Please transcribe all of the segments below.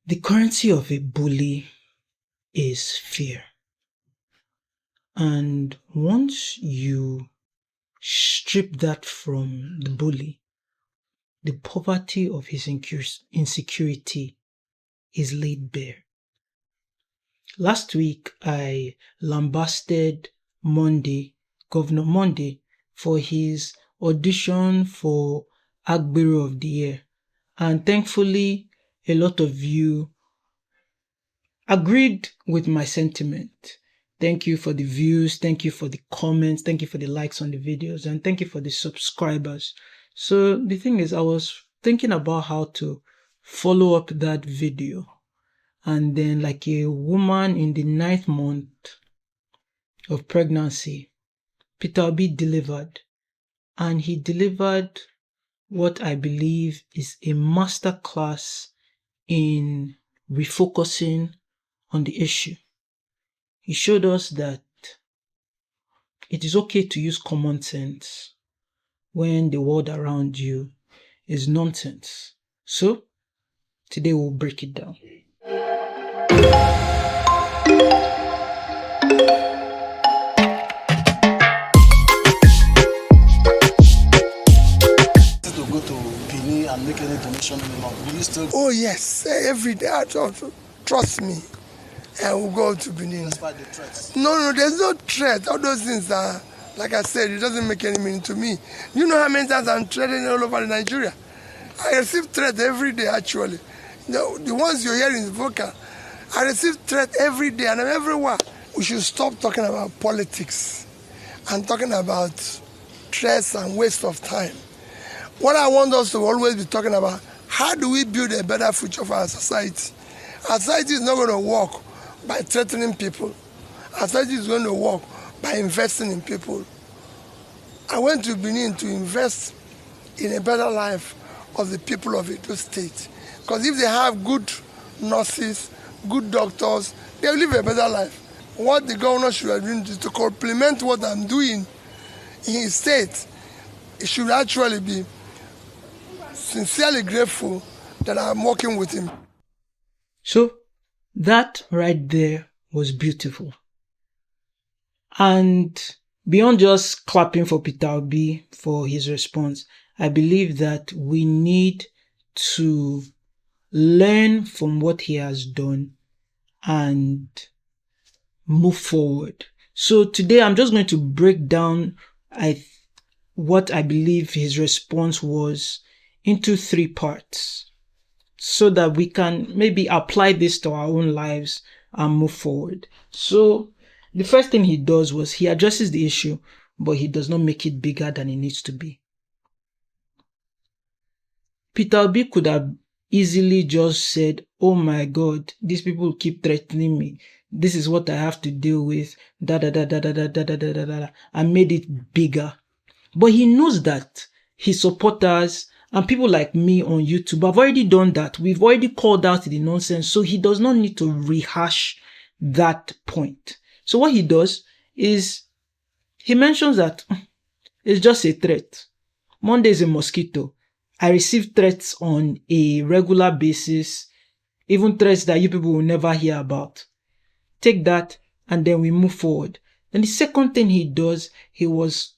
The currency of a bully is fear. And once you strip that from the bully, the poverty of his insecurity is laid bare. Last week, I lambasted Governor Monday, for his audition for Agbero of the Year. And thankfully, a lot of you agreed with my sentiment. Thank you for the views, thank you for the comments, thank you for the likes on the videos, and thank you for the subscribers. So the thing is, I was thinking about how to follow up that video. And then, like a woman in the 9th month of pregnancy, Peter Obi delivered. And he delivered what I believe is a masterclass in refocusing on the issue. He showed us that it is okay to use common sense when the world around you is nonsense. So, today we'll break it down. Make any donation minimum. Will you still? Oh yes, every day. Trust me, I will go to Benin. Despite the threats? No, there's no threat. All those things are, like I said, it doesn't make any meaning to me. You know how many times I'm threatening all over Nigeria? I receive threats every day, actually. The ones you're hearing is vocal. I receive threats every day, and I'm everywhere. We should stop talking about politics and talking about threats and waste of time. What I want us to always be talking about, how do we build a better future for our society? Our society is not going to work by threatening people. Our society is going to work by investing in people. I went to Benin to invest in a better life of the people of Edo State. Because if they have good nurses, good doctors, they'll live a better life. What the governor should have done is to complement what I'm doing in his state. It should actually be sincerely grateful that I'm working with him. So that right there was beautiful. And beyond just clapping for Peter Obi for his response, I believe that we need to learn from what he has done and move forward. So today I'm just going to break down what I believe his response was into 3 parts, so that we can maybe apply this to our own lives and move forward. So the first thing he does was he addresses the issue, but he does not make it bigger than it needs to be. Peter Obi could have easily just said, oh my God, these people keep threatening me. This is what I have to deal with, and made it bigger. But he knows that his supporters and people like me on YouTube have already done that. We've already called out the nonsense, so he does not need to rehash that point. So what he does is he mentions that it's just a threat. Monday is a mosquito. I receive threats on a regular basis, even threats that you people will never hear about. Take that, and then we move forward. Then the second thing he does, was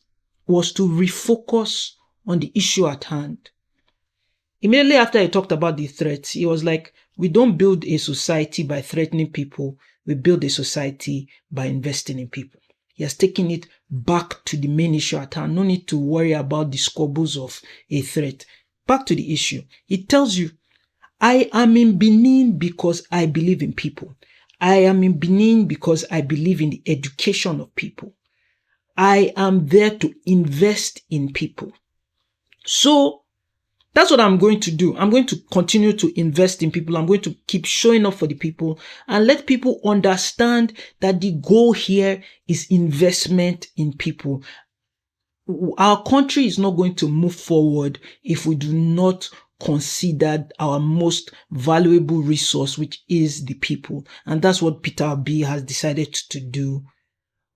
to refocus on the issue at hand. Immediately after he talked about the threats, he was like, we don't build a society by threatening people. We build a society by investing in people. He has taken it back to the main issue at hand. No need to worry about the squabbles of a threat. Back to the issue. He tells you, I am in Benin because I believe in people. I am in Benin because I believe in the education of people. I am there to invest in people. So that's what I'm going to do. I'm going to continue to invest in people. I'm going to keep showing up for the people and let people understand that the goal here is investment in people. Our country is not going to move forward if we do not consider our most valuable resource, which is the people. And that's what Peter Obi has decided to do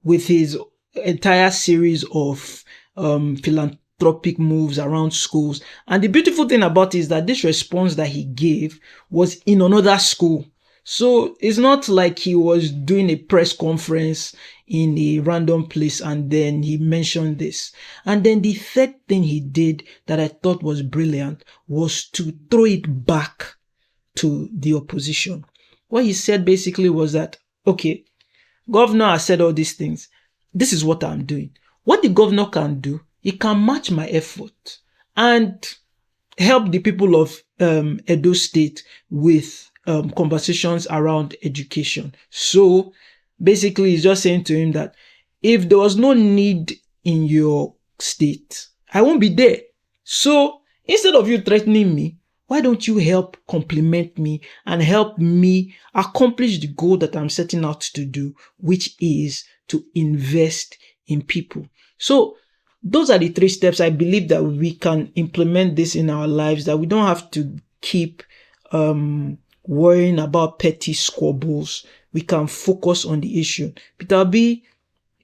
with his entire series of philanthropic moves around schools. And the beautiful thing about it is that this response that he gave was in another school. So it's not like he was doing a press conference in a random place and then he mentioned this. And then the third thing he did that I thought was brilliant was to throw it back to the opposition. What he said basically was that, okay, governor has said all these things. This is what I'm doing. What the governor can do, he can match my effort and help the people of Edo State with conversations around education. So basically, he's just saying to him that if there was no need in your state, I won't be there. So instead of you threatening me, why don't you help complement me and help me accomplish the goal that I'm setting out to do, which is to invest in people. So those are the 3 steps. I believe that we can implement this in our lives, that we don't have to keep worrying about petty squabbles. We can focus on the issue. Peter Obi,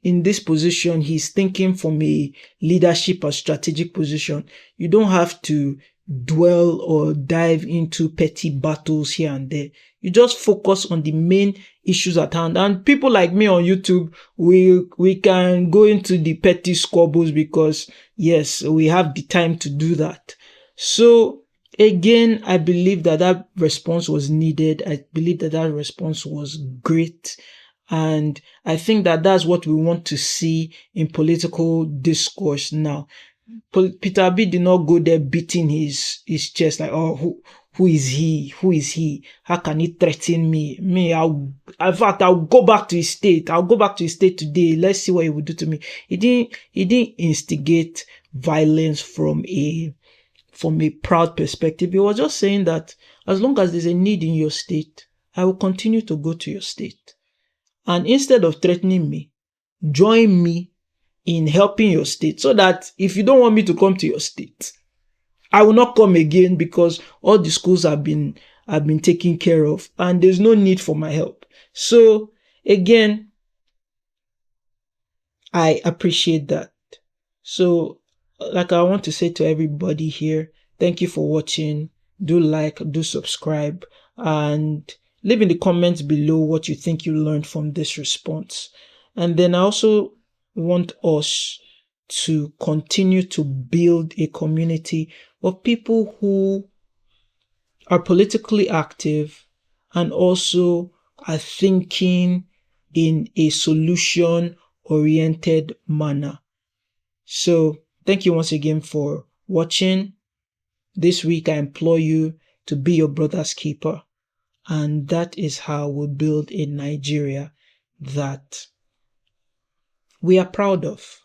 in this position, he's thinking from a leadership or strategic position. You don't have to dwell or dive into petty battles here and there. You just focus on the main issues at hand. And people like me on YouTube, we can go into the petty squabbles because, yes, we have the time to do that. So again, I believe that response was needed. I believe that response was great. And I think that that's what we want to see in political discourse now. Peter Obi did not go there beating his chest like, oh, who is he? Who is he? How can he threaten me? In fact, I'll go back to his state. I'll go back to his state today. Let's see what he will do to me. He didn't instigate violence from a proud perspective. He was just saying that as long as there's a need in your state, I will continue to go to your state. And instead of threatening me, join me in helping your state, so that if you don't want me to come to your state, I will not come again, because all the schools have been taken care of and there's no need for my help. So again, I appreciate that. So like I want to say to everybody here, thank you for watching. Do like, do subscribe, and leave in the comments below what you think you learned from this response. And then I also want us to continue to build a community of people who are politically active and also are thinking in a solution-oriented manner. So thank you once again for watching. This week I implore you to be your brother's keeper. And that is how we build a Nigeria that we are proud of.